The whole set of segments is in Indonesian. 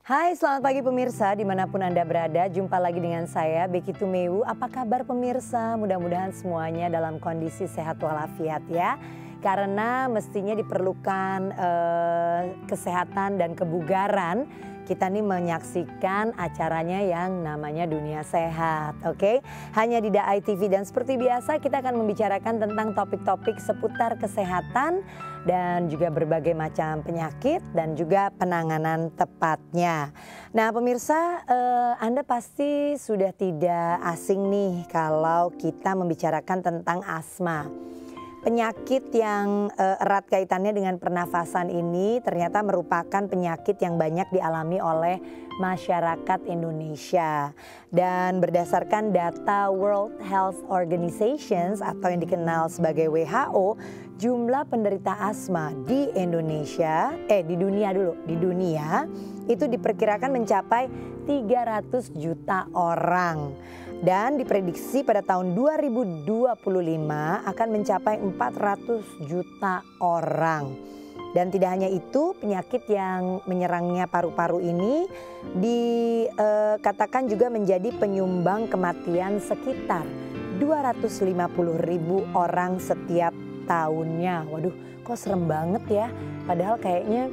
Hai, selamat pagi pemirsa dimanapun Anda berada. Jumpa lagi dengan saya, Becky Tumewu. Apa kabar pemirsa? Mudah-mudahan semuanya dalam kondisi sehat walafiat ya. Karena mestinya diperlukan kesehatan dan kebugaran. Kita nih menyaksikan acaranya yang namanya Dunia Sehat, oke? Hanya di DAI TV dan seperti biasa kita akan membicarakan tentang topik-topik seputar kesehatan dan juga berbagai macam penyakit dan juga penanganan tepatnya. Nah pemirsa, Anda pasti sudah tidak asing nih kalau kita membicarakan tentang asma. Penyakit yang erat kaitannya dengan pernafasan ini ternyata merupakan penyakit yang banyak dialami oleh masyarakat Indonesia. Dan berdasarkan data World Health Organization atau yang dikenal sebagai WHO, jumlah penderita asma di Indonesia, di dunia itu diperkirakan mencapai 300 juta orang. Dan diprediksi pada tahun 2025 akan mencapai 400 juta orang. Dan tidak hanya itu, penyakit yang menyerangnya paru-paru ini dikatakan juga menjadi penyumbang kematian sekitar 250.000 orang setiap tahunnya. Waduh, kok serem banget ya. Padahal kayaknya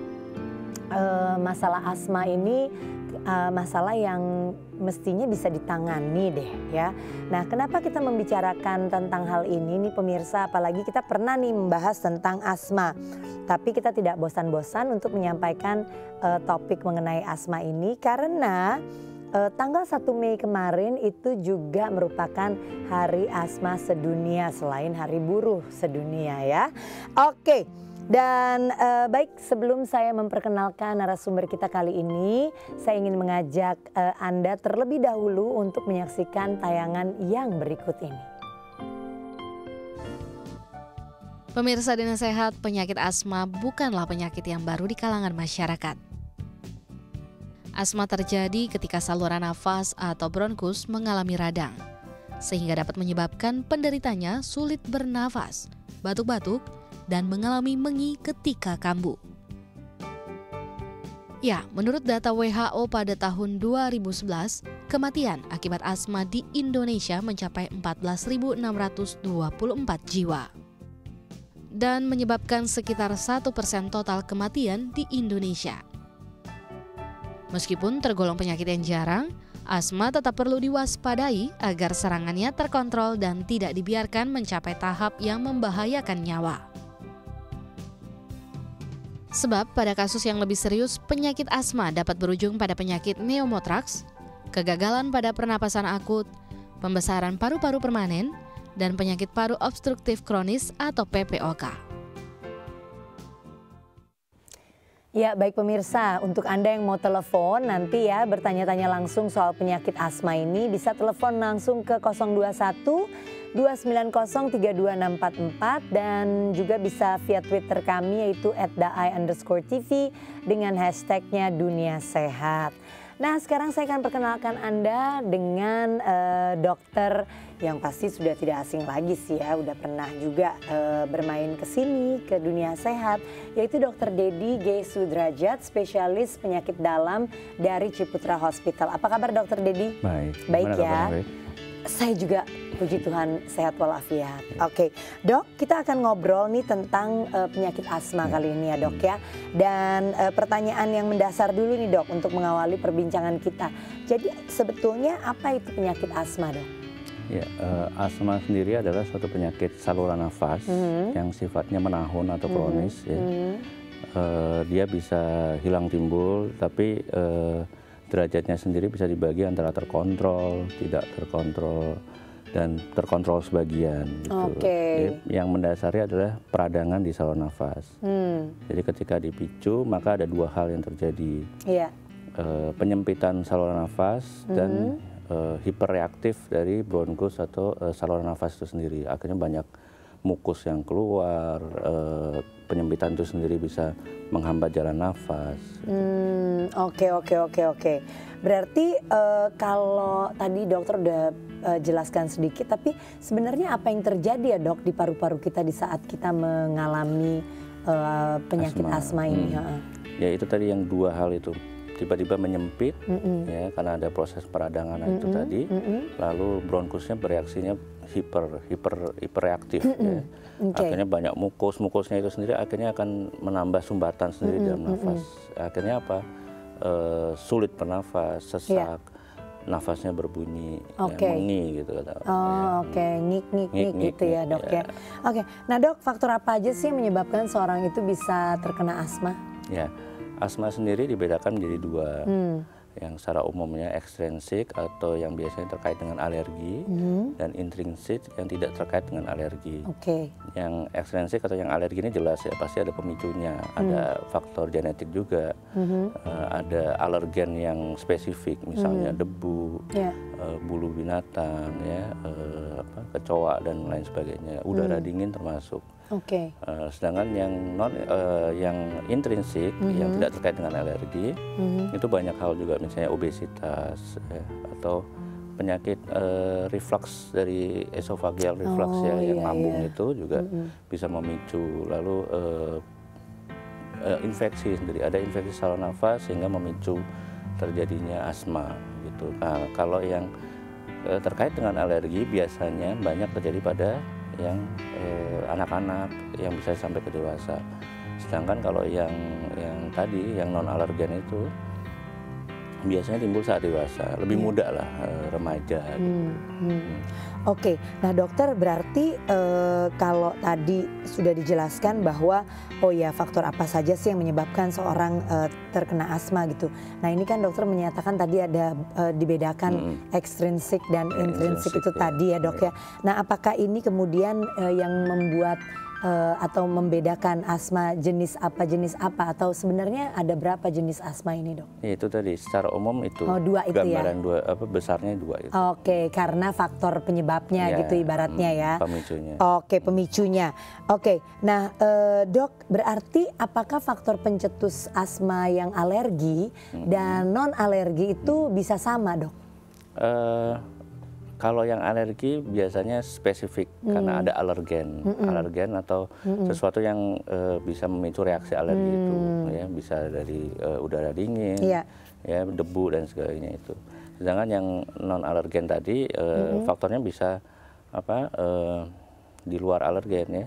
masalah asma ini masalah yang mestinya bisa ditangani deh ya. Nah, kenapa kita membicarakan tentang hal ini nih pemirsa, apalagi kita pernah nih membahas tentang asma. Tapi kita tidak bosan-bosan untuk menyampaikan topik mengenai asma ini karena tanggal 1 Mei kemarin itu juga merupakan Hari Asma Sedunia selain Hari Buruh Sedunia ya. Oke. Dan baik, sebelum saya memperkenalkan narasumber kita kali ini, saya ingin mengajak Anda terlebih dahulu untuk menyaksikan tayangan yang berikut ini. Pemirsa Dunia Sehat, penyakit asma bukanlah penyakit yang baru di kalangan masyarakat. Asma terjadi ketika saluran nafas atau bronkus mengalami radang, sehingga dapat menyebabkan penderitanya sulit bernafas, batuk-batuk, dan mengalami mengi ketika kambuh. Ya, menurut data WHO pada tahun 2011, kematian akibat asma di Indonesia mencapai 14.624 jiwa. Dan menyebabkan sekitar 1% total kematian di Indonesia. Meskipun tergolong penyakit yang jarang, asma tetap perlu diwaspadai agar serangannya terkontrol dan tidak dibiarkan mencapai tahap yang membahayakan nyawa. Sebab pada kasus yang lebih serius, penyakit asma dapat berujung pada penyakit pneumotraks, kegagalan pada pernapasan akut, pembesaran paru-paru permanen, dan penyakit paru obstruktif kronis atau PPOK. Ya baik pemirsa, untuk Anda yang mau telepon nanti ya bertanya-tanya langsung soal penyakit asma ini bisa telepon langsung ke 021-290-32644 dan juga bisa via Twitter kami yaitu @daai_TV dengan hashtagnya Dunia Sehat. Nah sekarang saya akan perkenalkan Anda dengan dokter yang pasti sudah tidak asing lagi sih ya, udah pernah juga bermain ke sini ke Dunia Sehat, yaitu Dr. Dedi G. Sudrajat, spesialis penyakit dalam dari Ciputra Hospital. Apa kabar Dr. Dedi? Baik. Baik ya. Saya juga puji Tuhan sehat walafiat. Oke, Dok, kita akan ngobrol nih tentang penyakit asma kali ini ya Dok ya. Dan pertanyaan yang mendasar dulu nih Dok untuk mengawali perbincangan kita. Jadi sebetulnya apa itu penyakit asma Dok? Ya, asma sendiri adalah suatu penyakit saluran nafas yang sifatnya menahun atau kronis. Ya. Dia bisa hilang timbul, tapi derajatnya sendiri bisa dibagi antara terkontrol, tidak terkontrol, dan terkontrol sebagian. Gitu. Jadi, yang mendasari adalah peradangan di saluran nafas. Jadi ketika dipicu maka ada dua hal yang terjadi. Penyempitan saluran nafas dan hiperreaktif dari bronkus atau saluran nafas itu sendiri. Akhirnya banyak mukus yang keluar, penyempitan itu sendiri bisa menghambat jalan nafas. Oke. Berarti kalau tadi dokter udah jelaskan sedikit, tapi sebenarnya apa yang terjadi ya dok di paru-paru kita di saat kita mengalami penyakit asma ini? Ya itu tadi yang dua hal itu. tiba-tiba menyempit, ya, karena ada proses peradangan itu tadi, lalu bronkusnya bereaksinya hiperreaktif, ya. Akhirnya banyak mukusnya itu sendiri akhirnya akan menambah sumbatan sendiri dalam nafas. Akhirnya apa? Sulit bernafas, sesak, nafasnya berbunyi, ya, mengi gitu kata. Ngik gitu ya dok ya. Oke, nah dok, faktor apa aja sih yang menyebabkan seorang itu bisa terkena asma? Ya, asma sendiri dibedakan menjadi dua. Yang secara umumnya ekstrinsik atau yang biasanya terkait dengan alergi, dan intrinsik yang tidak terkait dengan alergi. Yang ekstrinsik atau yang alergi ini jelas ya, pasti ada pemicunya, ada faktor genetik juga, ada alergen yang spesifik, misalnya debu, bulu binatang, ya, kecoa dan lain sebagainya, udara dingin termasuk. Sedangkan yang intrinsik, yang tidak terkait dengan alergi, itu banyak hal juga, misalnya obesitas, ya, atau penyakit reflux dari esophageal reflux, ya, yang lambung itu juga bisa memicu. Lalu infeksi sendiri, ada infeksi saluran nafas sehingga memicu terjadinya asma gitu. Nah, kalau yang terkait dengan alergi biasanya banyak terjadi pada yang anak-anak, yang bisa sampai ke dewasa. Sedangkan kalau yang tadi, yang non alergen itu biasanya timbul saat dewasa, lebih muda lah, remaja. Oke, nah dokter, berarti kalau tadi sudah dijelaskan bahwa oh ya, faktor apa saja sih yang menyebabkan seorang terkena asma gitu. Nah ini kan dokter menyatakan tadi ada dibedakan ekstrinsik dan intrinsik itu tadi ya dok ya. Nah apakah ini kemudian yang membuat atau membedakan asma jenis apa, atau sebenarnya ada berapa jenis asma ini dok? Ya, itu tadi secara umum itu, dua itu gambaran ya? Besarnya dua itu. Oke, karena faktor penyebabnya ya, gitu ibaratnya ya. Pemicunya. Oke, pemicunya. Oke, nah dok, berarti apakah faktor pencetus asma yang alergi dan non alergi itu bisa sama dok? Kalau yang alergi biasanya spesifik karena ada alergen atau sesuatu yang bisa memicu reaksi alergi itu, ya, bisa dari udara dingin, ya, debu dan sebagainya itu. Sedangkan yang non alergen tadi faktornya bisa di luar alergen, ya,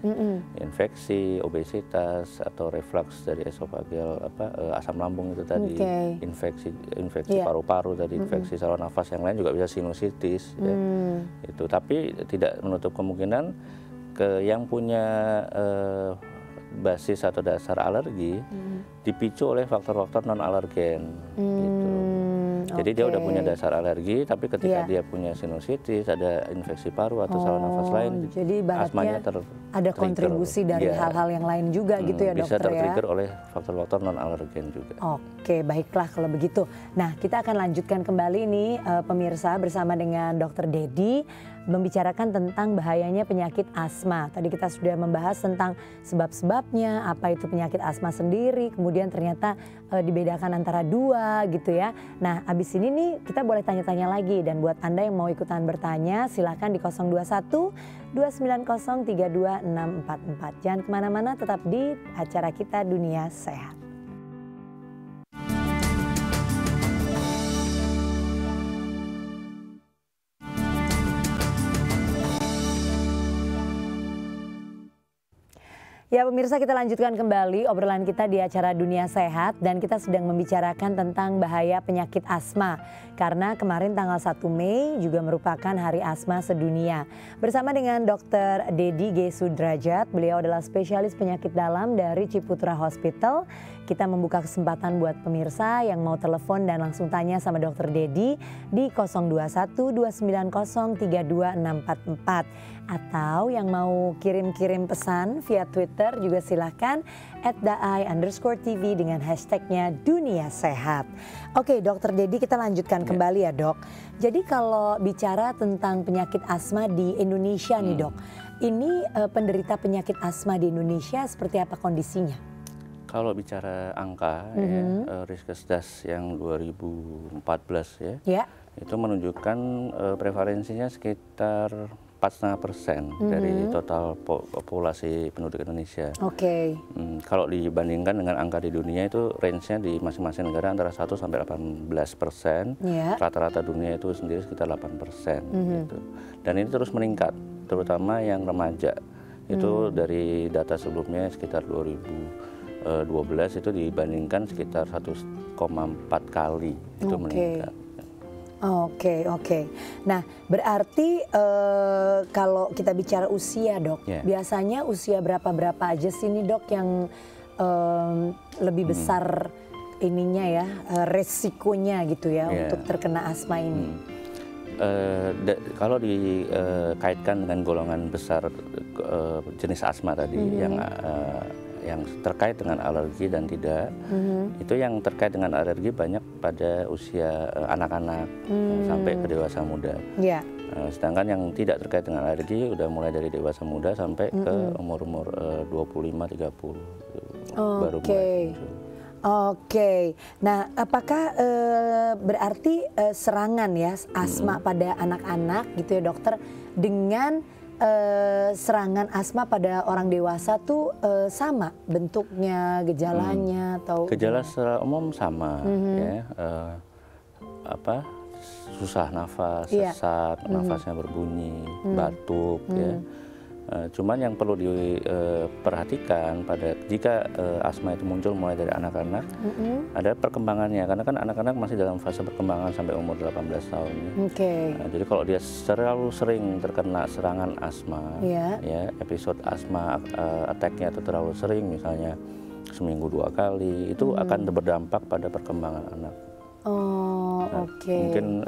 infeksi, obesitas atau reflux dari esophageal, asam lambung itu tadi, infeksi paru-paru tadi, infeksi saluran nafas yang lain juga bisa sinusitis, ya, itu. Tapi tidak menutup kemungkinan yang punya basis atau dasar alergi dipicu oleh faktor-faktor non alergen, gitu. Jadi dia udah punya dasar alergi, tapi ketika dia punya sinusitis, ada infeksi paru atau saluran nafas lain, jadi asmanya ada kontribusi dari hal-hal yang lain juga gitu ya dokter ya? Bisa tertrigger oleh faktor-faktor non alergen juga. Oke, baiklah kalau begitu. Nah kita akan lanjutkan kembali nih pemirsa bersama dengan Dokter Dedi, membicarakan tentang bahayanya penyakit asma. Tadi kita sudah membahas tentang sebab-sebabnya, apa itu penyakit asma sendiri, kemudian ternyata dibedakan antara dua gitu ya. Nah abis ini nih kita boleh tanya-tanya lagi, dan buat Anda yang mau ikutan bertanya silakan di 021 290 32644. Jangan kemana-mana, tetap di acara kita Dunia Sehat. Ya pemirsa, kita lanjutkan kembali obrolan kita di acara Dunia Sehat, dan kita sedang membicarakan tentang bahaya penyakit asma. Karena kemarin tanggal 1 Mei juga merupakan Hari Asma Sedunia. Bersama dengan Dr. Dedi G. Sudrajat, beliau adalah spesialis penyakit dalam dari Ciputra Hospital. Kita membuka kesempatan buat pemirsa yang mau telepon dan langsung tanya sama Dr. Dedi di 021 290 32644. Atau yang mau kirim-kirim pesan via Twitter juga silahkan @daai_TV dengan hashtagnya Dunia Sehat. Oke Dokter Dedi, kita lanjutkan kembali ya dok. Jadi kalau bicara tentang penyakit asma di Indonesia nih dok, ini penderita penyakit asma di Indonesia seperti apa kondisinya? Kalau bicara angka, Riskesdas yang 2014 ya, itu menunjukkan prevalensinya sekitar 4,5% dari total populasi penduduk Indonesia. Oke. Kalau dibandingkan dengan angka di dunia itu range-nya di masing-masing negara antara 1 sampai 18%. Rata-rata dunia itu sendiri sekitar 8%. Gitu. Dan ini terus meningkat, terutama yang remaja. Itu dari data sebelumnya sekitar 2012 itu dibandingkan sekitar 1,4 kali itu meningkat. Oke. Nah, berarti kalau kita bicara usia, Dok, biasanya usia berapa aja sih nih, Dok, yang lebih besar ininya ya, resikonya gitu ya untuk terkena asma ini? Kalau dikaitkan dengan golongan besar jenis asma tadi yang terkait dengan alergi dan tidak, itu yang terkait dengan alergi banyak pada usia anak-anak sampai ke dewasa muda. Sedangkan yang tidak terkait dengan alergi udah mulai dari dewasa muda sampai ke umur-umur 25-30 baru mulai muncul. Oke, nah apakah berarti serangan ya asma pada anak-anak gitu ya dokter dengan serangan asma pada orang dewasa tuh sama bentuknya, gejalanya atau? Gejala secara umum sama ya, susah nafas, sesak, nafasnya berbunyi, batuk ya. Cuman yang perlu diperhatikan pada jika asma itu muncul mulai dari anak-anak, ada perkembangannya, karena kan anak-anak masih dalam fase perkembangan sampai umur 18 tahun. Jadi kalau dia terlalu sering terkena serangan asma, ya episode asma attack-nya itu terlalu sering, misalnya seminggu 2 kali, itu akan berdampak pada perkembangan anak. Mungkin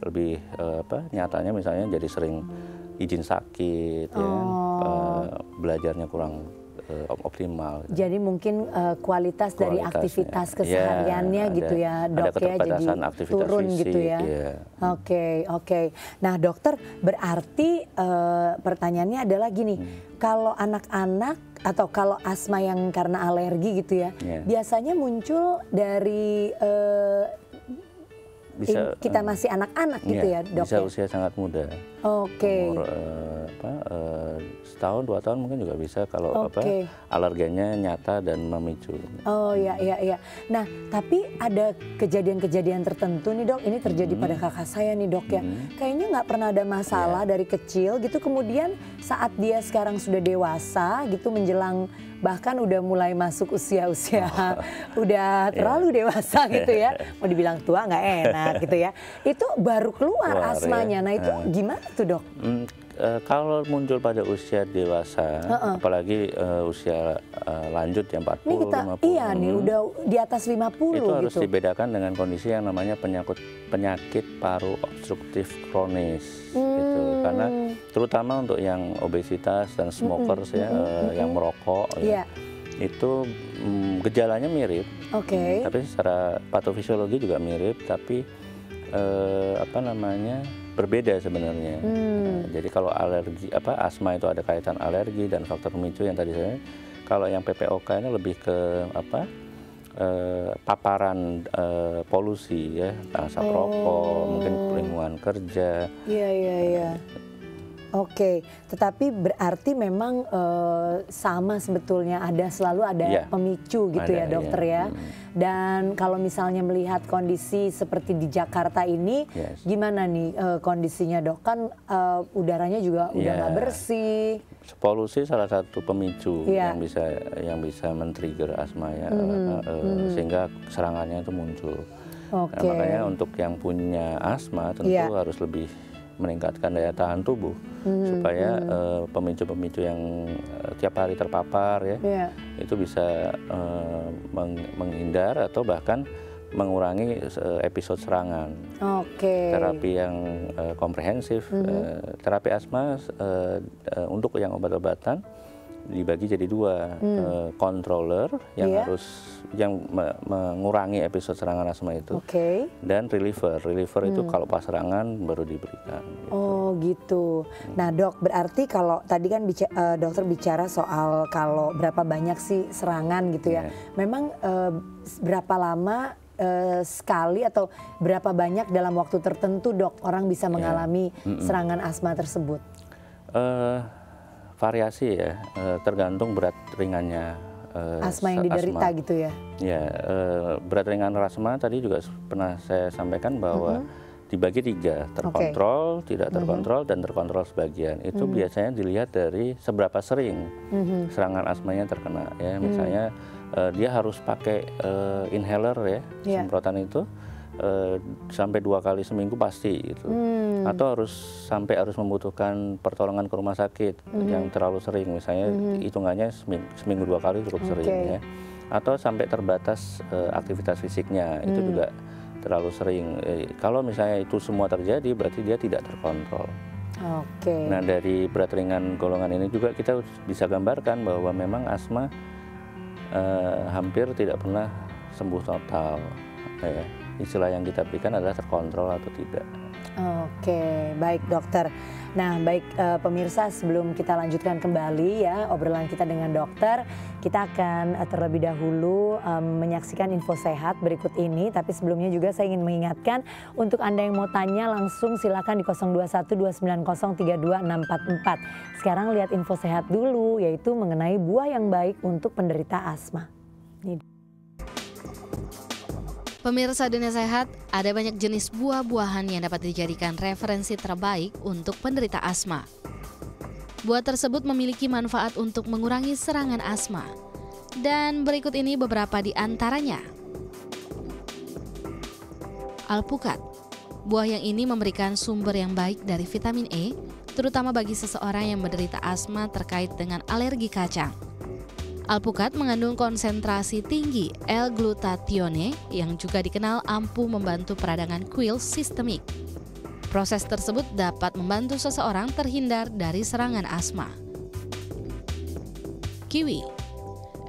lebih nyatanya misalnya jadi sering izin sakit, belajarnya kurang optimal. Jadi mungkin kualitas dari aktivitas kesehariannya gitu ya, Dok, ya, jadi turun fisik, gitu ya. Oke. Nah, dokter, berarti pertanyaannya adalah gini, kalau anak-anak atau kalau asma yang karena alergi gitu ya, biasanya muncul dari kita masih anak-anak gitu ya, Dok? Bisa usia sangat muda. Umur setahun 2 tahun mungkin juga bisa kalau alergennya nyata dan memicu. Iya. Nah, tapi ada kejadian-kejadian tertentu nih, Dok. Ini terjadi pada kakak saya nih, Dok, ya. Kayaknya nggak pernah ada masalah dari kecil gitu. Kemudian saat dia sekarang sudah dewasa gitu, menjelang bahkan udah mulai masuk usia-usia udah terlalu dewasa gitu ya, mau dibilang tua nggak enak gitu ya, itu baru keluar asmanya. Nah itu gimana tuh, Dok? Kalau muncul pada usia dewasa, apalagi usia lanjut ya 40, ini kita, 50. Iya nih, udah di atas 50 itu harus gitu. dibedakan dengan kondisi yang namanya penyakit paru obstruktif kronis. Gitu. Karena terutama untuk yang obesitas dan smokers yang merokok, itu gejalanya mirip. Tapi secara patofisiologi juga mirip, tapi berbeda sebenarnya. Jadi kalau alergi asma itu ada kaitan alergi dan faktor pemicu yang tadi saya, kalau yang PPOK ini lebih ke paparan polusi ya, asap rokok, mungkin lingkungan kerja. Iya. Oke, tetapi berarti memang sama sebetulnya, selalu ada pemicu gitu ya, dokter ya. Dan kalau misalnya melihat kondisi seperti di Jakarta ini, gimana nih kondisinya, Dok? Kan udaranya juga udah nggak bersih. Polusi salah satu pemicu yang bisa men-trigger asma ya, sehingga serangannya itu muncul. Nah, makanya untuk yang punya asma tentu harus lebih meningkatkan daya tahan tubuh supaya pemicu-pemicu yang tiap hari terpapar itu bisa menghindar atau bahkan mengurangi episode serangan. Terapi yang komprehensif, terapi asma untuk yang obat-obatan dibagi jadi 2, controller yang mengurangi episode serangan asma itu, dan reliever itu kalau pas serangan baru diberikan. Gitu. Nah, Dok, berarti kalau tadi kan dokter bicara soal kalau berapa banyak sih serangan gitu ya, memang berapa lama sekali atau berapa banyak dalam waktu tertentu, Dok, orang bisa mengalami serangan asma tersebut? Variasi ya, tergantung berat ringannya asma yang diderita gitu ya? Ya, berat ringan asma tadi juga pernah saya sampaikan bahwa dibagi 3, terkontrol, tidak terkontrol, dan terkontrol sebagian. Itu biasanya dilihat dari seberapa sering serangan asmanya terkena. Ya, misalnya dia harus pakai inhaler ya, semprotan itu sampai 2 kali seminggu pasti gitu. Atau harus membutuhkan pertolongan ke rumah sakit yang terlalu sering, misalnya hitungannya seminggu 2 kali cukup sering ya. Atau sampai terbatas aktivitas fisiknya, itu juga terlalu sering. Kalau misalnya itu semua terjadi, berarti dia tidak terkontrol. Nah, dari berat ringan golongan ini juga kita bisa gambarkan bahwa memang asma hampir tidak pernah sembuh total. Ya. Istilah yang kita berikan adalah terkontrol atau tidak. Baik dokter. Nah baik pemirsa, sebelum kita lanjutkan kembali ya obrolan kita dengan dokter, kita akan terlebih dahulu menyaksikan info sehat berikut ini. Tapi sebelumnya juga saya ingin mengingatkan untuk Anda yang mau tanya langsung silakan di 0212903244. Sekarang lihat info sehat dulu, yaitu mengenai buah yang baik untuk penderita asma. Pemirsa Dunia Sehat, ada banyak jenis buah-buahan yang dapat dijadikan referensi terbaik untuk penderita asma. Buah tersebut memiliki manfaat untuk mengurangi serangan asma. Dan berikut ini beberapa di antaranya. Alpukat. Buah yang ini memberikan sumber yang baik dari vitamin E, terutama bagi seseorang yang menderita asma terkait dengan alergi kacang. Alpukat mengandung konsentrasi tinggi L-glutathione yang juga dikenal ampuh membantu peradangan kuil sistemik. Proses tersebut dapat membantu seseorang terhindar dari serangan asma. Kiwi.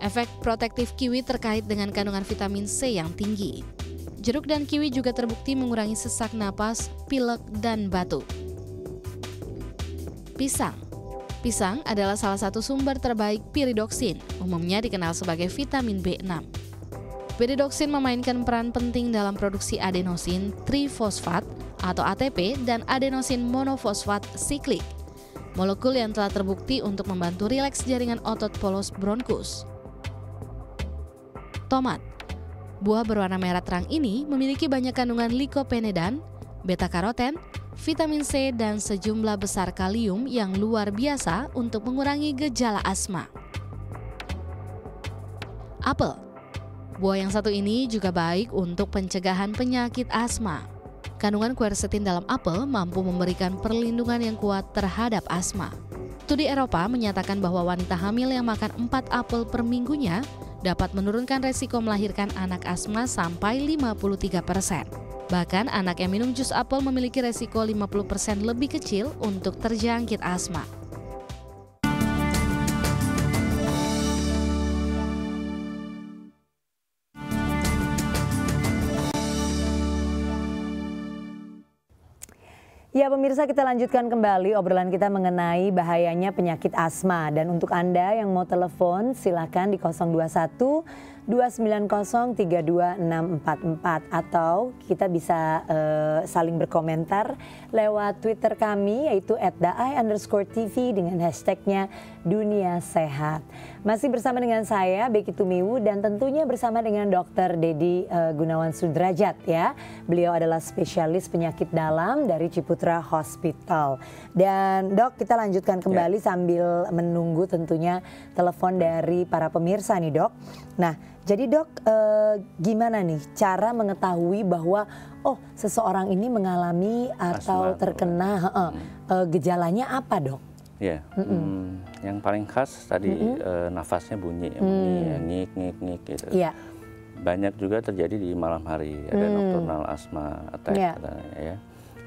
Efek protektif kiwi terkait dengan kandungan vitamin C yang tinggi. Jeruk dan kiwi juga terbukti mengurangi sesak napas, pilek, dan batuk. Pisang. Pisang adalah salah satu sumber terbaik piridoksin, umumnya dikenal sebagai vitamin B6. Piridoksin memainkan peran penting dalam produksi adenosin trifosfat atau ATP dan adenosin monofosfat siklik, molekul yang telah terbukti untuk membantu rileks jaringan otot polos bronkus. Tomat. Buah berwarna merah terang ini memiliki banyak kandungan likopenedan, beta-karoten, vitamin C, dan sejumlah besar kalium yang luar biasa untuk mengurangi gejala asma. Apel. Buah yang satu ini juga baik untuk pencegahan penyakit asma. Kandungan quercetin dalam apel mampu memberikan perlindungan yang kuat terhadap asma. Studi Eropa menyatakan bahwa wanita hamil yang makan 4 apel per minggunya dapat menurunkan resiko melahirkan anak asma sampai 53%. Bahkan anak yang minum jus apel memiliki resiko 50% lebih kecil untuk terjangkit asma. Ya pemirsa, kita lanjutkan kembali obrolan kita mengenai bahayanya penyakit asma. Dan untuk Anda yang mau telepon silakan di 021-290-32644 atau kita bisa saling berkomentar lewat Twitter kami yaitu @daai_TV dengan hashtagnya Dunia Sehat. Masih bersama dengan saya Becky Tumewu dan tentunya bersama dengan Dr. Dedi Gunawan Sudrajat ya. Beliau adalah spesialis penyakit dalam dari Ciputra Hospital. Dan Dok, kita lanjutkan kembali sambil menunggu tentunya telepon dari para pemirsa nih Dok. Nah, jadi Dok, gimana nih cara mengetahui bahwa seseorang ini mengalami atau terkena gejalanya apa Dok? Ya, yang paling khas tadi nafasnya bunyi, ngik gitu. Iya. Banyak juga terjadi di malam hari, ada nocturnal asthma attack ya.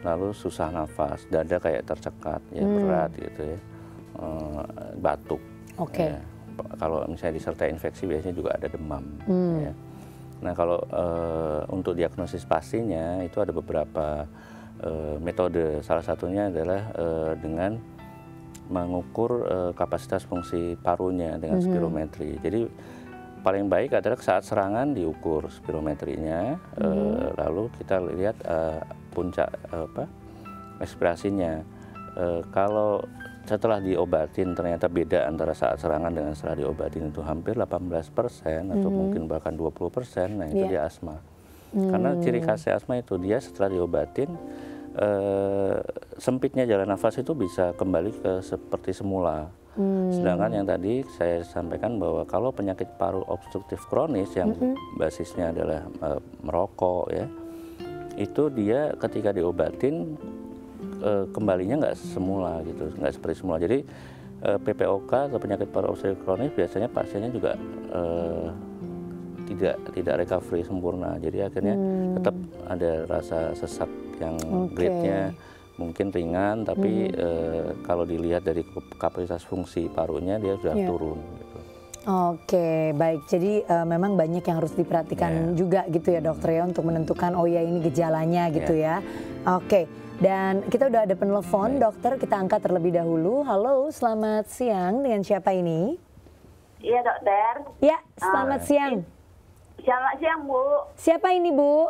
Lalu susah nafas, dada kayak tercekat, ya berat gitu ya, batuk. Ya. Kalau misalnya disertai infeksi biasanya juga ada demam. Ya. Nah kalau untuk diagnosis pastinya itu ada beberapa metode. Salah satunya adalah dengan mengukur kapasitas fungsi parunya dengan spirometri. Jadi paling baik adalah saat serangan diukur spirometrinya, lalu kita lihat puncak ekspirasinya. Kalau setelah diobatin ternyata beda antara saat serangan dengan setelah diobatin itu hampir 18% atau mungkin bahkan 20%, nah itu dia asma. Karena ciri khasnya asma itu dia setelah diobatin sempitnya jalan nafas itu bisa kembali ke seperti semula. Sedangkan yang tadi saya sampaikan bahwa kalau penyakit paru obstruktif kronis yang basisnya adalah merokok ya, itu dia ketika diobatin kembalinya nggak semula gitu, nggak seperti semula. Jadi PPOK atau penyakit paru obstruktif kronis biasanya pasiennya juga tidak recovery sempurna. Jadi akhirnya tetap ada rasa sesak yang grade-nya mungkin ringan, tapi kalau dilihat dari kapasitas fungsi parunya dia sudah turun. Gitu. Oke, baik. Jadi memang banyak yang harus diperhatikan juga gitu ya dokter ya untuk menentukan oh ya ini gejalanya gitu ya. Oke, dan kita udah ada penelpon dokter, kita angkat terlebih dahulu. Halo, selamat siang, dengan siapa ini? Iya dokter. Ya, selamat siang. Selamat siang Bu. Siapa ini Bu?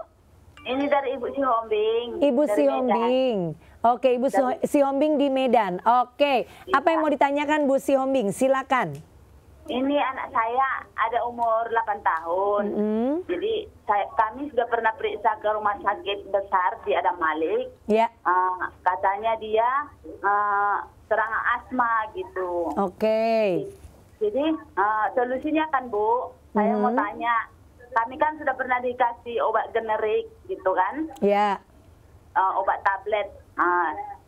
Ini dari Ibu Sihombing. Ibu Sihombing. Oke, Ibu Sihombing di Medan. Oke, apa yang mau ditanyakan Bu Sihombing? Silakan. Ini anak saya ada umur 8 tahun. Jadi kami sudah pernah periksa ke rumah sakit besar di Adam Malik. Ya. Katanya dia serangan asma gitu. Oke. Jadi solusinya kan Bu, saya mau tanya. Kami kan sudah pernah dikasih obat generik gitu kan. Ya. Obat tablet.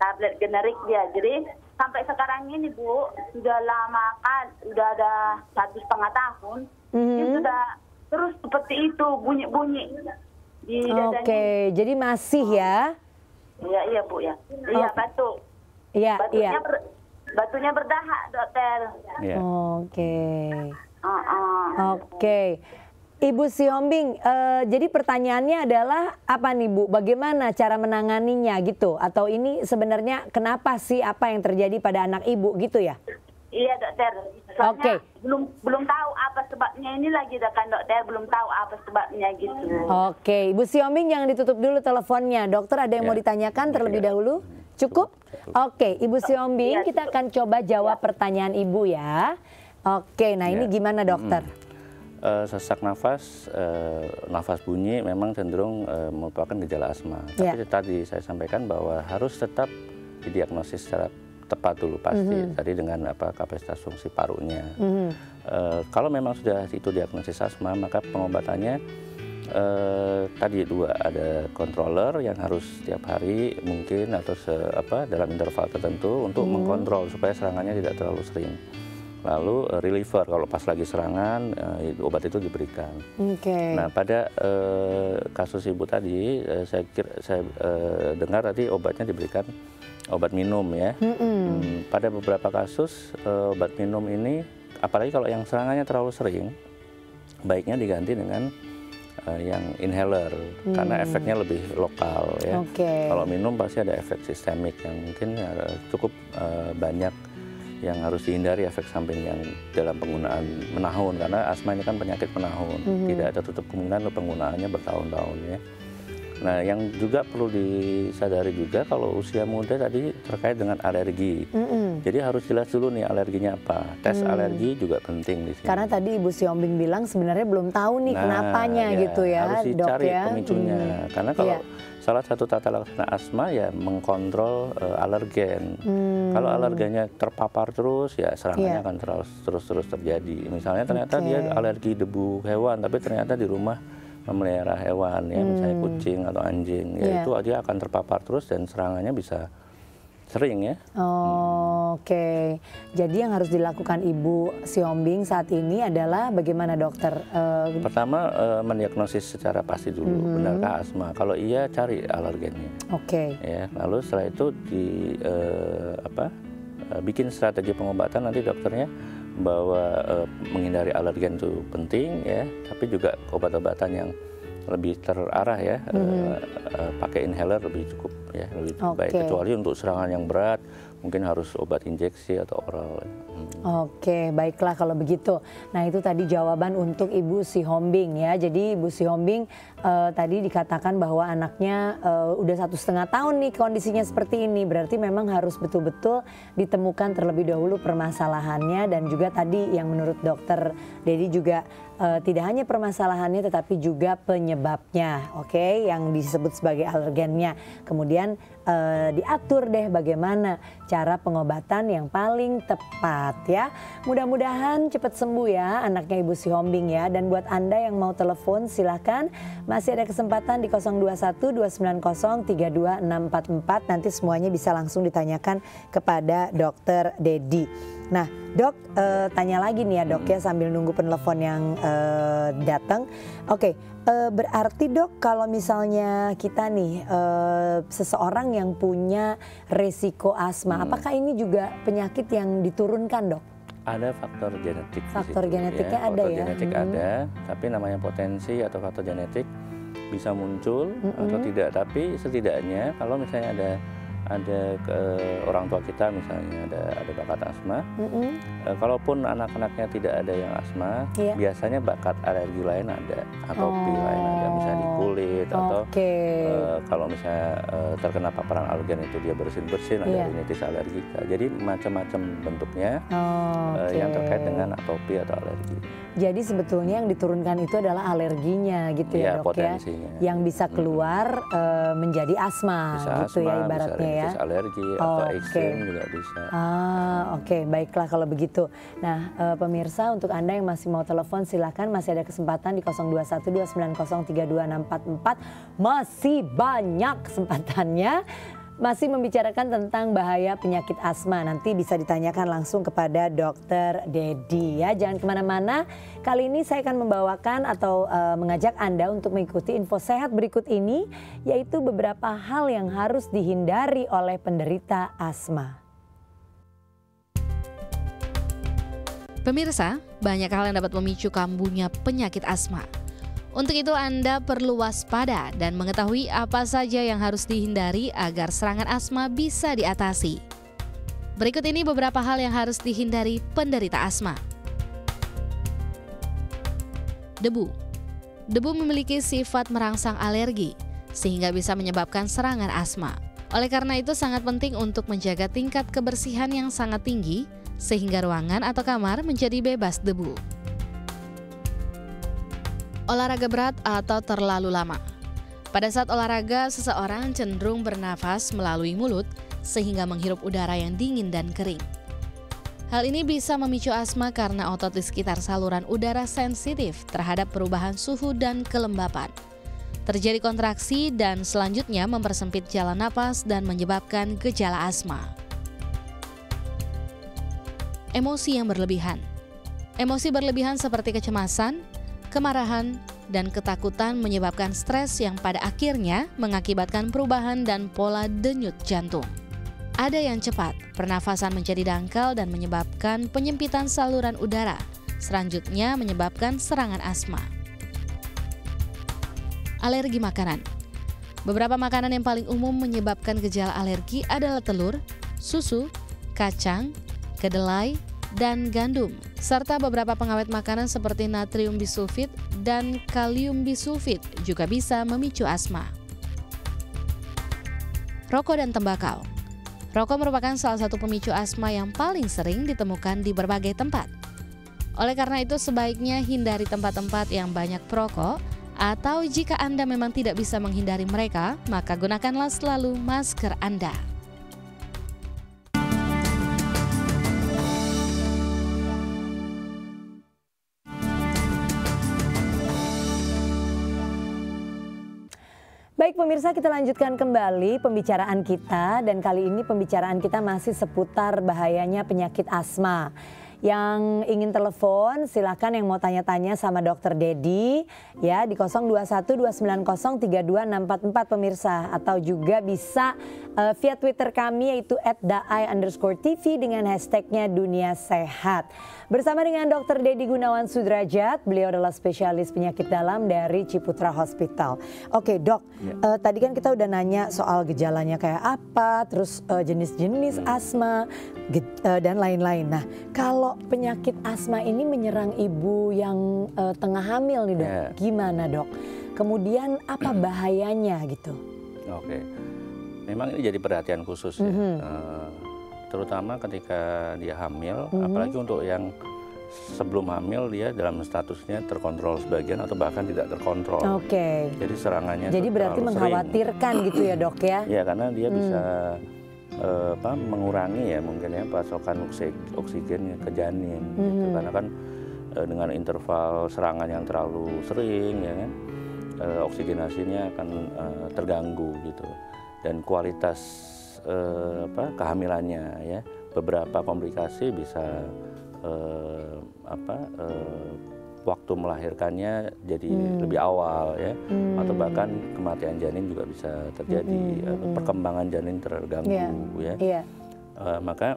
Tablet generik dia. Jadi sampai sekarang ini Bu, sudah lama kan, sudah ada 1,5 tahun, dia sudah terus seperti itu, bunyi-bunyi di dadanya. Oke, jadi masih ya? Iya Bu ya. Iya batuk. Iya, iya. Batunya berdahak dokter. Yeah. Oke. Oke. Ibu Sihombing, jadi pertanyaannya adalah apa nih Bu? Bagaimana cara menanganinya gitu? Atau ini sebenarnya kenapa sih apa yang terjadi pada anak Ibu gitu ya? Iya dokter. Soalnya belum tahu apa sebabnya ini lagi kan dokter, belum tahu apa sebabnya gitu. Oke, Ibu Sihombing jangan ditutup dulu teleponnya. Dokter ada yang mau ditanyakan terlebih dahulu? Cukup? Oke, Ibu Sihombing kita akan coba jawab pertanyaan Ibu ya. Oke, nah ini gimana dokter? Sesak nafas, nafas bunyi memang cenderung merupakan gejala asma. Tapi tadi saya sampaikan bahwa harus tetap didiagnosis secara tepat dulu pasti. Tadi dengan kapasitas fungsi parunya. Kalau memang sudah itu diagnosis asma, maka pengobatannya tadi dua, ada controller yang harus setiap hari mungkin atau dalam interval tertentu untuk mengkontrol supaya serangannya tidak terlalu sering. Lalu reliever kalau pas lagi serangan obat itu diberikan. Nah pada kasus Ibu tadi saya dengar tadi obatnya diberikan obat minum ya. Pada beberapa kasus obat minum ini apalagi kalau yang serangannya terlalu sering, baiknya diganti dengan yang inhaler karena efeknya lebih lokal ya. Kalau minum pasti ada efek sistemik yang mungkin cukup banyak, yang harus dihindari efek samping yang dalam penggunaan menahun, karena asma ini kan penyakit menahun, tidak tertutup kemungkinan penggunaannya bertahun-tahun ya. Nah yang juga perlu disadari juga kalau usia muda tadi terkait dengan alergi, jadi harus jelas dulu nih alerginya apa. Tes alergi juga penting di sini. Karena tadi Ibu Sihombing bilang sebenarnya belum tahu nih kenapanya gitu ya, harus dicari pemicunya. Karena kalau salah satu tata laksana asma ya mengkontrol alergen. Kalau alergennya terpapar terus ya serangannya akan terus terjadi. Misalnya ternyata dia alergi debu hewan, tapi ternyata di rumah memelihara hewan ya, misalnya kucing atau anjing, ya itu dia akan terpapar terus dan serangannya bisa sering ya. Oke, jadi yang harus dilakukan Ibu Sihombing saat ini adalah bagaimana dokter? Pertama mendiagnosis secara pasti dulu, benarkah asma? Kalau iya cari alergennya. Ya, lalu setelah itu bikin strategi pengobatan, nanti dokternya bahwa menghindari alergen itu penting ya, tapi juga obat-obatan yang lebih terarah ya, pakai inhaler lebih cukup ya, lebih baik. Kecuali untuk serangan yang berat mungkin harus obat injeksi atau oral. Oke, baiklah kalau begitu. Nah itu tadi jawaban untuk Ibu Sihombing ya. Jadi Ibu Sihombing tadi dikatakan bahwa anaknya udah 1,5 tahun nih kondisinya seperti ini. Berarti memang harus betul-betul ditemukan terlebih dahulu permasalahannya, dan juga tadi yang menurut dokter Dedi juga tidak hanya permasalahannya tetapi juga penyebabnya, oke, yang disebut sebagai alergennya. Kemudian diatur deh bagaimana cara pengobatan yang paling tepat ya. Mudah-mudahan cepat sembuh ya anaknya Ibu Sihombing ya. Dan buat Anda yang mau telepon silahkan, masih ada kesempatan di 021 290 32644. Nanti semuanya bisa langsung ditanyakan kepada dokter Dedi. Nah dok, tanya lagi nih ya dok ya, sambil nunggu penelpon yang datang. Oke, berarti dok kalau misalnya kita nih seseorang yang punya resiko asma, apakah ini juga penyakit yang diturunkan dok? Ada faktor genetik. Faktor genetiknya ya. ada faktor ya? Genetik ada, tapi namanya potensi atau faktor genetik bisa muncul atau tidak. Tapi setidaknya kalau misalnya ada orang tua kita misalnya ada bakat asma, kalaupun anak-anaknya tidak ada yang asma, biasanya bakat alergi lain ada, atopi lain ada, misalnya di kulit atau kalau misalnya terkena paparan alergen itu dia bersin-bersin, ada rinitis alergika. Jadi macam-macam bentuknya yang terkait dengan atopi atau alergi. Jadi sebetulnya yang diturunkan itu adalah alerginya gitu ya dok potensinya. Ya, yang bisa keluar menjadi asma bisa gitu asma, ya ibaratnya ya. Bisa alergi atau ekstrim juga bisa. Oke, baiklah kalau begitu. Nah pemirsa, untuk Anda yang masih mau telepon silahkan, masih ada kesempatan di 021 290 32644. Masih banyak kesempatannya. Masih membicarakan tentang bahaya penyakit asma. Nanti bisa ditanyakan langsung kepada dokter Dedi ya. Jangan kemana-mana. Kali ini saya akan membawakan atau mengajak Anda untuk mengikuti info sehat berikut ini, yaitu beberapa hal yang harus dihindari oleh penderita asma. Pemirsa, banyak hal yang dapat memicu kambuhnya penyakit asma. Untuk itu Anda perlu waspada dan mengetahui apa saja yang harus dihindari agar serangan asma bisa diatasi. Berikut ini beberapa hal yang harus dihindari penderita asma. Debu. Debu memiliki sifat merangsang alergi sehingga bisa menyebabkan serangan asma. Oleh karena itu sangat penting untuk menjaga tingkat kebersihan yang sangat tinggi sehingga ruangan atau kamar menjadi bebas debu. Olahraga berat atau terlalu lama. Pada saat olahraga, seseorang cenderung bernafas melalui mulut sehingga menghirup udara yang dingin dan kering. Hal ini bisa memicu asma karena otot di sekitar saluran udara sensitif terhadap perubahan suhu dan kelembapan. Terjadi kontraksi dan selanjutnya mempersempit jalan napas dan menyebabkan gejala asma. Emosi yang berlebihan. Emosi berlebihan seperti kecemasan, kemarahan, dan ketakutan menyebabkan stres yang pada akhirnya mengakibatkan perubahan dan pola denyut jantung. Ada yang cepat, pernafasan menjadi dangkal dan menyebabkan penyempitan saluran udara, selanjutnya menyebabkan serangan asma. Alergi makanan. Beberapa makanan yang paling umum menyebabkan gejala alergi adalah telur, susu, kacang, kedelai, dan gandum, serta beberapa pengawet makanan seperti natrium bisulfit dan kalium bisulfit juga bisa memicu asma. Rokok dan tembakau. Rokok merupakan salah satu pemicu asma yang paling sering ditemukan di berbagai tempat. Oleh karena itu sebaiknya hindari tempat-tempat yang banyak perokok, atau jika Anda memang tidak bisa menghindari mereka, maka gunakanlah selalu masker Anda. Baik pemirsa, kita lanjutkan kembali pembicaraan kita, dan kali ini pembicaraan kita masih seputar bahayanya penyakit asma. Yang ingin telepon silakan, yang mau tanya-tanya sama dokter Dedi ya di 021 290 32644 pemirsa, atau juga bisa via Twitter kami yaitu @daai_tv dengan hashtagnya Dunia Sehat. Bersama dengan Dr. Dedi Gunawan Sudrajat, beliau adalah spesialis penyakit dalam dari Ciputra Hospital. Oke dok, tadi kan kita udah nanya soal gejalanya kayak apa, terus jenis-jenis asma dan lain-lain. Nah kalau penyakit asma ini menyerang ibu yang tengah hamil nih dok, gimana dok? Kemudian apa bahayanya gitu? Oke, memang ini jadi perhatian khusus ya. Terutama ketika dia hamil, apalagi untuk yang sebelum hamil dia dalam statusnya terkontrol sebagian atau bahkan tidak terkontrol. Oke. Jadi serangannya. Jadi berarti mengkhawatirkan gitu ya dok ya? Ya karena dia bisa mengurangi ya mungkin ya pasokan oksigen ke janin. Gitu. Karena kan dengan interval serangan yang terlalu sering ya kan, oksigenasinya akan terganggu gitu. Dan kualitas kehamilannya ya, beberapa komplikasi bisa waktu melahirkannya jadi lebih awal ya, atau bahkan kematian janin juga bisa terjadi, perkembangan janin terganggu ya. Maka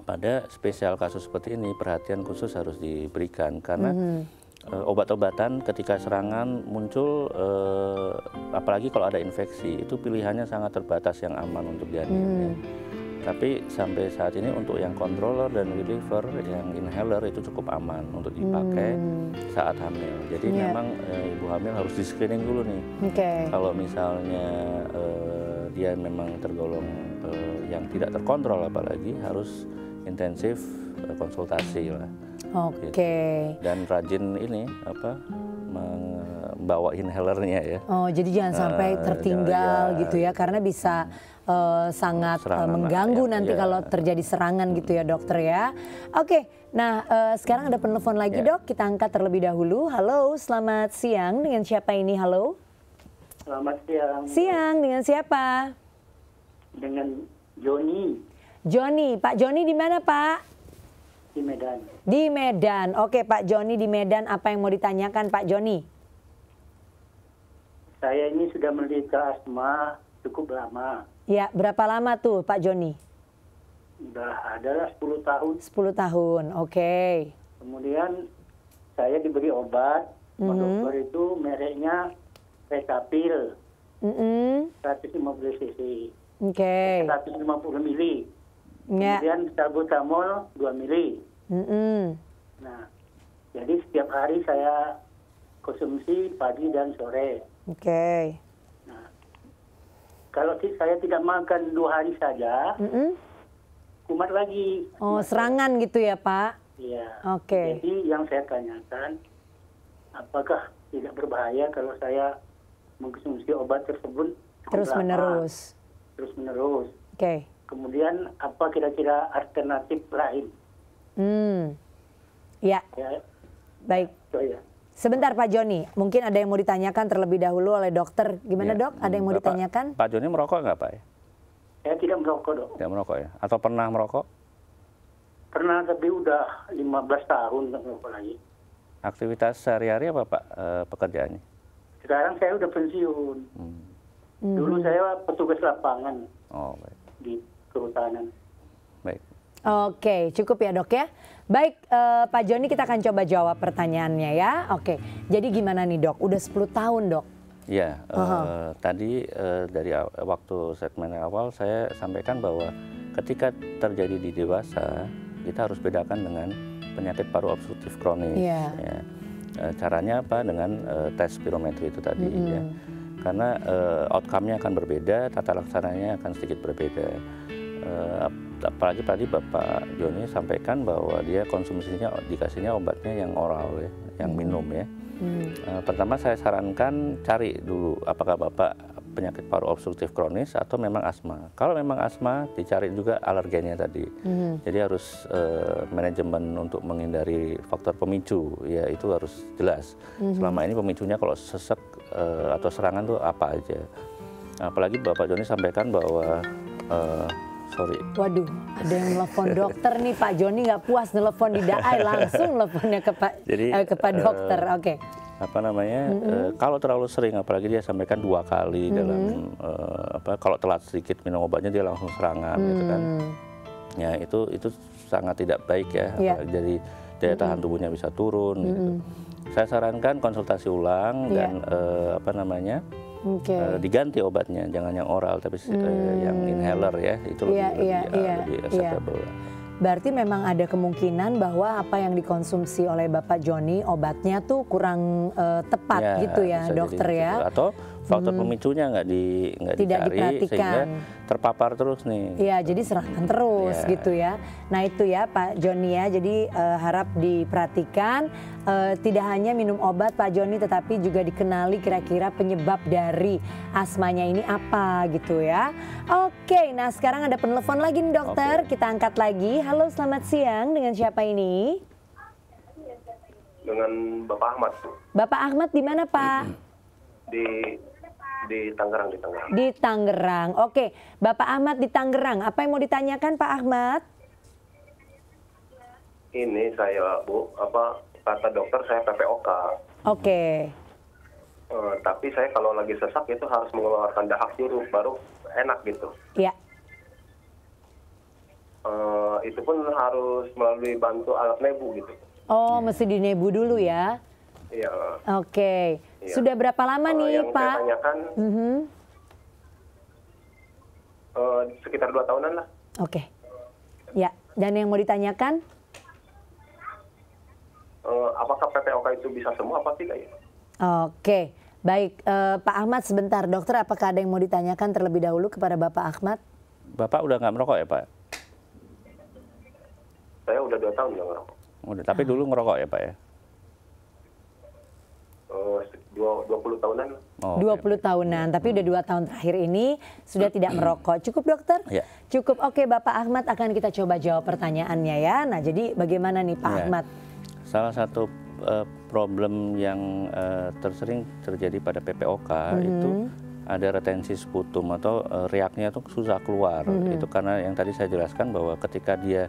pada spesial kasus seperti ini perhatian khusus harus diberikan karena obat-obatan ketika serangan muncul, apalagi kalau ada infeksi, itu pilihannya sangat terbatas yang aman untuk janin. Ya. Tapi sampai saat ini untuk yang controller dan reliever, yang inhaler itu cukup aman untuk dipakai saat hamil. Jadi memang ibu hamil harus di screening dulu nih. Kalau misalnya dia memang tergolong yang tidak terkontrol, apalagi harus intensif konsultasi lah. Gitu. Dan rajin ini membawa inhalernya ya. Oh, jadi jangan sampai tertinggal gitu ya, karena bisa sangat mengganggu nanti kalau terjadi serangan gitu ya dokter ya. Oke, nah sekarang ada penelpon lagi dok, kita angkat terlebih dahulu. Halo, selamat siang, dengan siapa ini? Halo. Selamat siang. Siang, dengan siapa? Dengan Joni. Joni, Pak Joni di mana Pak? Di Medan. Di Medan. Oke Pak Joni di Medan, apa yang mau ditanyakan Pak Joni? Saya ini sudah menderita asma cukup lama. Ya, berapa lama tuh Pak Joni? Udah adalah 10 tahun. 10 tahun, oke. Kemudian saya diberi obat, dokter itu mereknya Retapil, 150 cc. 150 mili. Kemudian salbutamol 2 mili. Nah, jadi setiap hari saya konsumsi pagi dan sore. Nah, kalau saya tidak makan 2 hari saja, kumat lagi. Oh, serangan gitu ya Pak? Iya. Jadi yang saya tanyakan, apakah tidak berbahaya kalau saya mengkonsumsi obat tersebut terus menerus? Terus menerus. Kemudian apa kira-kira alternatif lain? Ya. Baik. Sebentar Pak Joni, mungkin ada yang mau ditanyakan terlebih dahulu oleh dokter. Gimana dok? Ada yang mau ditanyakan? Pak Joni merokok nggak Pak? Saya tidak merokok dok. Tidak merokok ya? Atau pernah merokok? Pernah, tapi udah 15 tahun nggak merokok lagi. Aktivitas sehari-hari apa Pak pekerjaannya? Sekarang saya udah pensiun. Dulu saya petugas lapangan di kehutanan. Baik. Oke, cukup ya dok ya. Baik Pak Joni, kita akan coba jawab pertanyaannya ya. Oke, jadi gimana nih dok? Udah 10 tahun dok? Ya, tadi dari waktu segmen awal saya sampaikan bahwa ketika terjadi di dewasa, kita harus bedakan dengan penyakit paru obstruktif kronis. Ya. Caranya apa? Dengan tes spirometri itu tadi ya. Karena outcome-nya akan berbeda, tata laksananya akan sedikit berbeda. Apalagi tadi Bapak Joni sampaikan bahwa dia konsumsinya dikasihnya obatnya yang oral ya, yang minum ya. Pertama saya sarankan cari dulu apakah Bapak penyakit paru obstruktif kronis atau memang asma. Kalau memang asma, dicari juga alergennya tadi. Jadi harus manajemen untuk menghindari faktor pemicu, ya itu harus jelas. Selama ini pemicunya kalau sesek atau serangan tuh apa aja. Apalagi Bapak Joni sampaikan bahwa Waduh, ada yang nelfon dokter nih Pak Joni, nggak puas nelfon di Daai, langsung nelfonnya ke Pak dokter. apa namanya, kalau terlalu sering, apalagi dia sampaikan 2 kali dalam kalau telat sedikit minum obatnya dia langsung serangan gitu kan. Ya itu sangat tidak baik ya, jadi daya tahan tubuhnya bisa turun gitu. Saya sarankan konsultasi ulang dan apa namanya, diganti obatnya, jangan yang oral tapi yang inhaler ya, itu lebih acceptable. Berarti memang ada kemungkinan bahwa apa yang dikonsumsi oleh Bapak Joni obatnya tuh kurang tepat gitu ya dokter ya. Atau faktor pemicunya nggak dicari sehingga terpapar terus nih. Iya, jadi serangan terus gitu ya. Nah itu ya Pak Joni ya, jadi harap diperhatikan tidak hanya minum obat Pak Joni tetapi juga dikenali kira-kira penyebab dari asmanya ini apa gitu ya. Oke, nah sekarang ada penelpon lagi nih dokter, kita angkat lagi. Halo, selamat siang, dengan siapa ini? Dengan Bapak Ahmad. Bapak Ahmad di mana Pak? Di Tangerang, Di Tangerang. Oke, Bapak Ahmad di Tangerang. Apa yang mau ditanyakan Pak Ahmad? Ini saya Bu, kata dokter saya PPOK. Oke. Tapi saya kalau lagi sesak itu harus mengeluarkan dahak dulu, baru enak gitu. Iya. Itu pun harus melalui bantu alat nebu gitu. Oh, mesti di nebu dulu ya? Iya. Oke. Iya. Sudah berapa lama nih yang Pak? Saya tanyakan sekitar 2 tahunan lah. Oke. Ya, dan yang mau ditanyakan? Apakah PPOK itu bisa semua apa tidak ya? Oke, baik Pak Ahmad sebentar, dokter apakah ada yang mau ditanyakan terlebih dahulu kepada Bapak Ahmad? Bapak udah nggak merokok ya Pak? Saya udah 2 tahun nggak ngerokok. Udah, tapi dulu ngerokok ya Pak ya? 20 tahunan. 20 tahunan, tapi udah 2 tahun terakhir ini sudah tidak merokok. Cukup dokter? Ya. Cukup. Oke Bapak Ahmad, akan kita coba jawab pertanyaannya ya. Nah jadi bagaimana nih Pak Ahmad? Salah satu problem yang tersering terjadi pada PPOK itu ada retensi sputum atau riaknya itu susah keluar. Itu karena yang tadi saya jelaskan bahwa ketika dia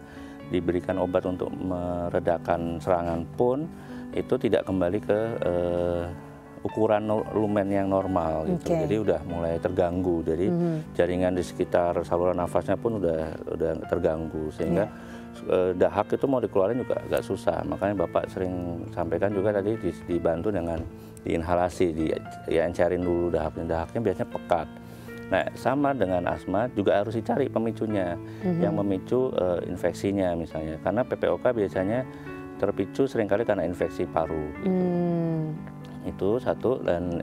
diberikan obat untuk meredakan serangan pun itu tidak kembali ke ukuran lumen yang normal gitu. Jadi udah mulai terganggu. Jadi jaringan di sekitar saluran nafasnya pun udah terganggu sehingga dahak itu mau dikeluarin juga agak susah. Makanya Bapak sering sampaikan juga tadi dibantu dengan diinhalasi, diencerin dulu dahaknya. Dahaknya biasanya pekat. Nah, sama dengan asma juga harus dicari pemicunya yang memicu infeksinya misalnya. Karena PPOK biasanya terpicu seringkali karena infeksi paru gitu. Itu satu, dan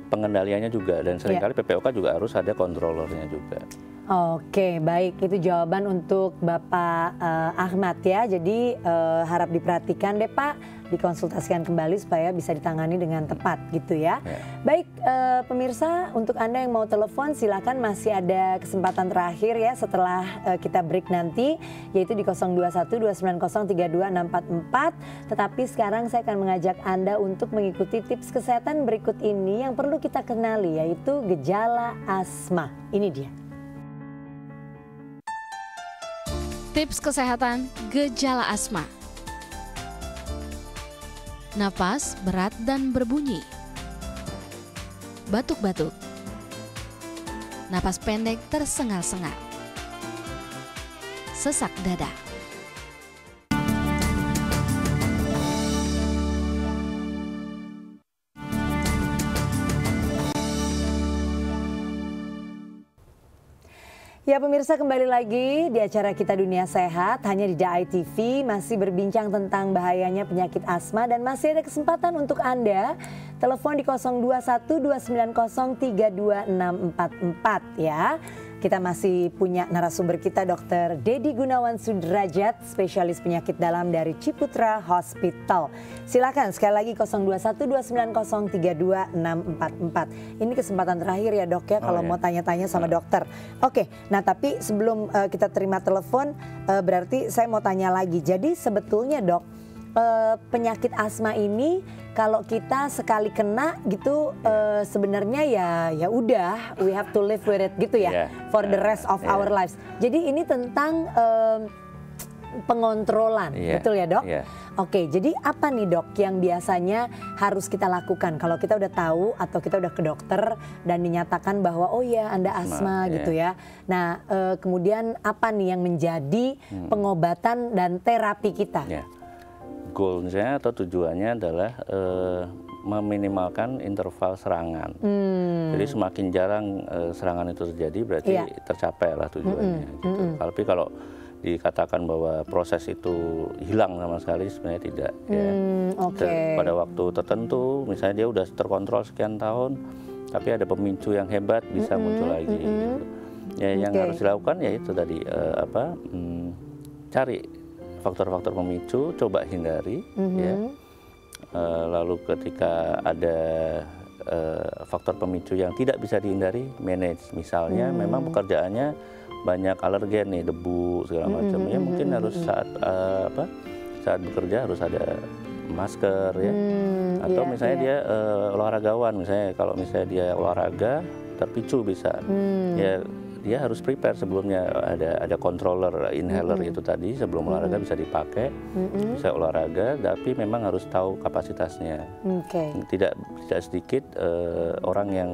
pengendaliannya juga, dan seringkali PPOK juga harus ada kontrolernya juga. Oke, baik, itu jawaban untuk Bapak Ahmad ya. Jadi harap diperhatikan deh Pak, dikonsultasikan kembali supaya bisa ditangani dengan tepat gitu ya. Baik pemirsa, untuk Anda yang mau telepon silakan, masih ada kesempatan terakhir ya setelah kita break nanti, yaitu di 0212903244. Tetapi sekarang saya akan mengajak Anda untuk mengikuti tips kesehatan berikut ini yang perlu kita kenali, yaitu gejala asma. Ini dia. Tips kesehatan gejala asma. Napas berat dan berbunyi. Batuk-batuk. Napas pendek tersengal-sengal. Sesak dada. Ya pemirsa, kembali lagi di acara kita Dunia Sehat, hanya di DAI TV, masih berbincang tentang bahayanya penyakit asma, dan masih ada kesempatan untuk Anda telepon di 0212903244 ya. Kita masih punya narasumber kita Dr. Dedi Gunawan Sudrajat, spesialis penyakit dalam dari Ciputra Hospital. Silakan sekali lagi 0212903244. Ini kesempatan terakhir ya Dok ya, kalau mau tanya-tanya sama dokter. Oke, nah tapi sebelum kita terima telepon, berarti saya mau tanya lagi. Jadi sebetulnya Dok, penyakit asma ini kalau kita sekali kena gitu sebenarnya ya udah, we have to live with it gitu ya, for the rest of our lives. Jadi ini tentang pengontrolan, betul ya dok? Oke, jadi apa nih dok yang biasanya harus kita lakukan kalau kita udah tahu atau kita udah ke dokter dan dinyatakan bahwa oh ya Anda asma gitu ya. Nah kemudian apa nih yang menjadi pengobatan dan terapi kita? Goalnya atau tujuannya adalah meminimalkan interval serangan. Jadi semakin jarang serangan itu terjadi berarti tercapai lah tujuannya. Gitu. Tapi kalau dikatakan bahwa proses itu hilang sama sekali sebenarnya tidak. Pada waktu tertentu, misalnya dia udah terkontrol sekian tahun, tapi ada pemicu yang hebat bisa muncul lagi. Gitu. Ya, yang harus dilakukan ya itu tadi cari faktor-faktor pemicu, coba hindari. Lalu ketika ada faktor pemicu yang tidak bisa dihindari, manage. Misalnya memang pekerjaannya banyak alergen nih, debu segala macam. Ya mungkin harus saat bekerja harus ada masker ya. Atau misalnya dia olahragawan, misalnya kalau misalnya dia olahraga terpicu bisa. Ya dia harus prepare sebelumnya, ada controller inhaler itu tadi sebelum olahraga bisa dipakai, bisa olahraga, tapi memang harus tahu kapasitasnya. Tidak sedikit orang yang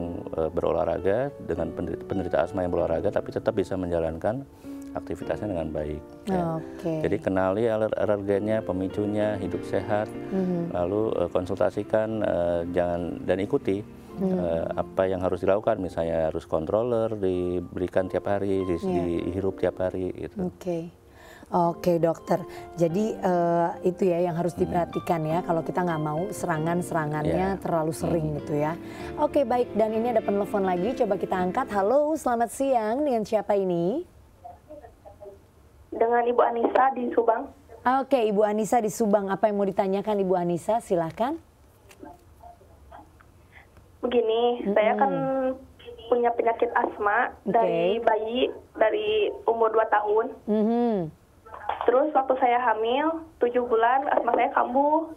berolahraga dengan penderita asma yang berolahraga, tapi tetap bisa menjalankan aktivitasnya dengan baik. Jadi kenali alergennya, pemicunya, hidup sehat, lalu konsultasikan dan ikuti. Apa yang harus dilakukan, misalnya harus controller diberikan tiap hari, dihirup tiap hari gitu. Oke dokter, jadi itu ya yang harus diperhatikan ya kalau kita nggak mau serangannya terlalu sering gitu ya. Oke baik, dan ini ada penelpon lagi, coba kita angkat. Halo, selamat siang, dengan siapa ini? Dengan Ibu Anissa di Subang. Oke, Ibu Anissa di Subang, apa yang mau ditanyakan Ibu Anissa, silahkan. Begini, saya kan punya penyakit asma dari bayi, dari umur 2 tahun. Terus waktu saya hamil 7 bulan asma saya kambuh.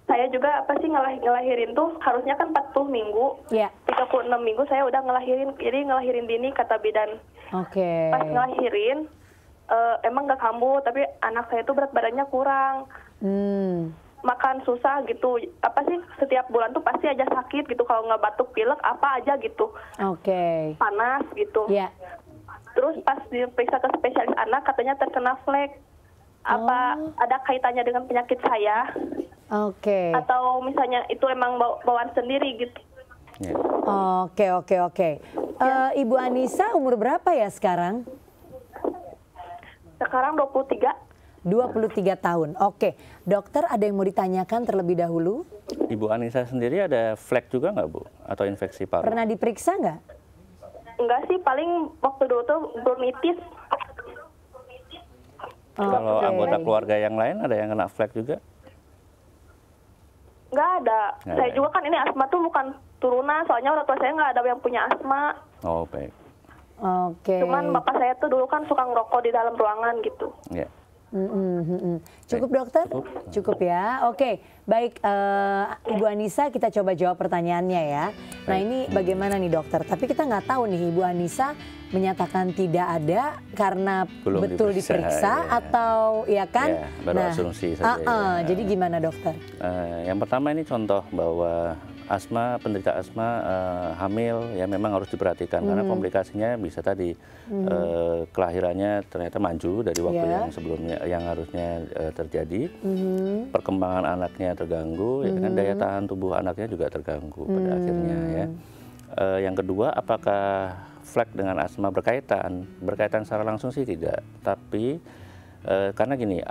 Saya juga ngelahirin tuh harusnya kan 40 minggu. 36 minggu saya udah ngelahirin, jadi ngelahirin dini kata bidan. Pas ngelahirin emang gak kambuh, tapi anak saya tuh berat badannya kurang. Makan susah gitu, setiap bulan tuh pasti aja sakit gitu, kalau nggak batuk pilek apa aja gitu, panas gitu. Terus pas diperiksa ke spesialis anak katanya terkena flek, ada kaitannya dengan penyakit saya? Atau misalnya itu emang bawaan sendiri gitu? Ibu Anissa umur berapa ya sekarang? Sekarang 23. 23 tahun. Oke, dokter ada yang mau ditanyakan terlebih dahulu? Ibu Anissa sendiri ada flek juga nggak Bu? Atau infeksi paru? Pernah diperiksa nggak? Enggak sih, paling waktu dulu tuh bronkitis. Kalau anggota keluarga yang lain ada yang kena flek juga? Nggak ada. Saya juga kan ini asma tuh bukan turunan, soalnya orang tua saya nggak ada yang punya asma. Baik. Cuman bapak saya tuh dulu kan suka ngerokok di dalam ruangan gitu. Cukup dokter? Cukup ya. Oke, baik Ibu Anissa, kita coba jawab pertanyaannya ya. Nah ini bagaimana nih dokter? Tapi kita nggak tahu nih Ibu Anissa menyatakan tidak ada karena belum betul diperiksa atau ya kan? Baru asumsi saja. Jadi gimana dokter? Yang pertama ini contoh bahwa penderita asma hamil ya memang harus diperhatikan karena komplikasinya bisa tadi kelahirannya ternyata maju dari waktu yang sebelumnya yang harusnya terjadi, perkembangan anaknya terganggu, ya kan, daya tahan tubuh anaknya juga terganggu pada akhirnya ya. Yang kedua, apakah flek dengan asma berkaitan secara langsung sih tidak, tapi karena gini,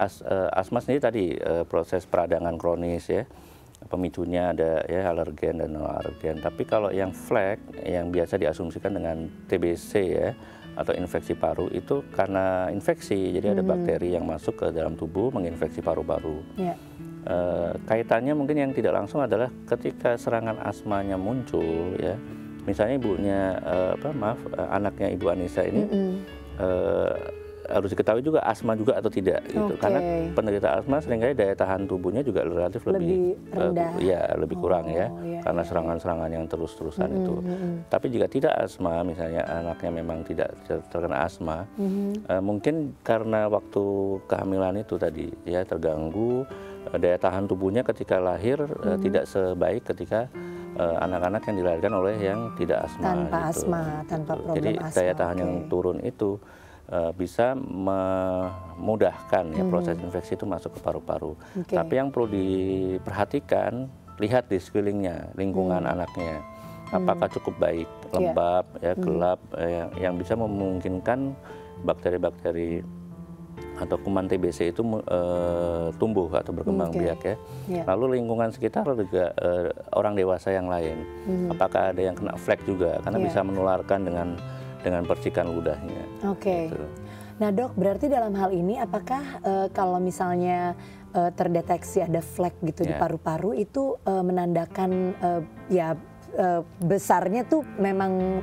asma sendiri tadi proses peradangan kronis ya. Pemicunya ada ya alergen dan non alergen. Tapi kalau yang flek yang biasa diasumsikan dengan TBC ya atau infeksi paru itu karena infeksi, jadi ada bakteri yang masuk ke dalam tubuh menginfeksi paru-paru. Kaitannya mungkin yang tidak langsung adalah ketika serangan asmanya muncul ya, misalnya anaknya Ibu Anissa ini harus diketahui juga asma juga atau tidak gitu. Karena penderita asma seringkali daya tahan tubuhnya juga relatif lebih rendah. Lebih kurang ya. Karena serangan-serangan yang terus-terusan itu. Tapi jika tidak asma, misalnya anaknya memang tidak terkena asma, mungkin karena waktu kehamilan itu tadi ya terganggu, daya tahan tubuhnya ketika lahir tidak sebaik ketika anak-anak yang dilahirkan oleh yang tidak asma. Tanpa gitu. asma, tanpa problem Jadi asma. daya tahan yang turun itu bisa memudahkan ya proses infeksi itu masuk ke paru-paru. Tapi yang perlu diperhatikan, lihat di sekelilingnya, lingkungan anaknya. Apakah cukup baik, lembab, ya, gelap, yang bisa memungkinkan bakteri-bakteri atau kuman TBC itu tumbuh atau berkembang biak ya. Lalu lingkungan sekitar juga orang dewasa yang lain. Apakah ada yang kena flek juga? Karena bisa menularkan dengan percikan ludahnya. Gitu. Nah dok, berarti dalam hal ini apakah kalau misalnya terdeteksi ada flek gitu di paru-paru itu menandakan besarnya tuh memang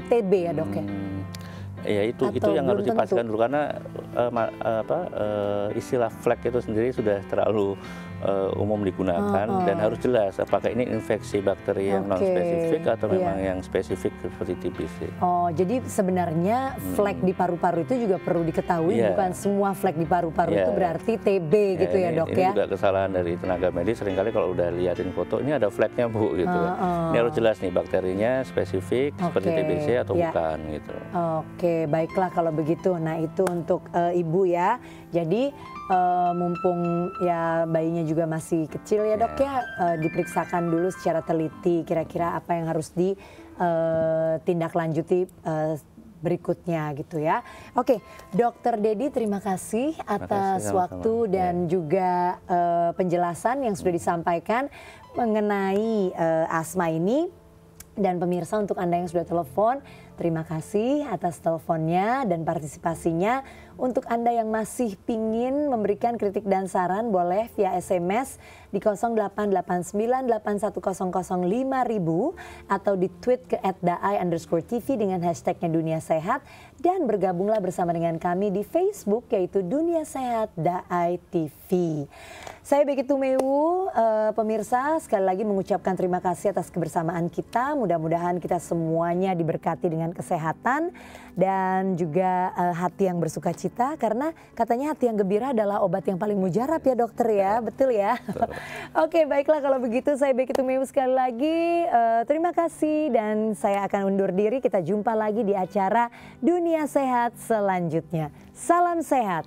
TB ya dok ya? Ya itu yang harus dipastikan dulu karena istilah flek itu sendiri sudah terlalu umum digunakan dan harus jelas apakah ini infeksi bakteri yang non spesifik atau memang yang spesifik seperti TBC. Oh, jadi sebenarnya flek di paru-paru itu juga perlu diketahui, bukan semua flek di paru-paru itu berarti TB gitu ya dok ya? Ini juga kesalahan dari tenaga medis, seringkali kalau udah liatin foto ini ada fleknya bu gitu. Ini harus jelas nih bakterinya spesifik seperti TBC atau bukan gitu. Oke, baiklah kalau begitu. Nah itu untuk ibu ya. Jadi mumpung ya bayinya juga masih kecil ya dok ya, diperiksakan dulu secara teliti kira-kira apa yang harus ditindaklanjuti berikutnya gitu ya. Oke, Dokter Dedi terima kasih atas waktu dan juga penjelasan yang sudah disampaikan mengenai asma ini. Dan pemirsa, untuk Anda yang sudah telepon, terima kasih atas teleponnya dan partisipasinya. Untuk Anda yang masih pingin memberikan kritik dan saran, boleh via SMS di 088981005000 atau di tweet ke @daai_tv dengan hashtagnya Dunia Sehat. Dan bergabunglah bersama dengan kami di Facebook yaitu Dunia Sehat Daai TV. Saya Becky Tumewu, pemirsa sekali lagi mengucapkan terima kasih atas kebersamaan kita. Mudah-mudahan kita semuanya diberkati dengan kesehatan dan juga hati yang bersuka cita, karena katanya hati yang gembira adalah obat yang paling mujarab ya dokter ya, betul ya? Oke, baiklah kalau begitu saya Becky Tumewu sekali lagi terima kasih dan saya akan undur diri. Kita jumpa lagi di acara Dunia Sehat selanjutnya. Salam sehat.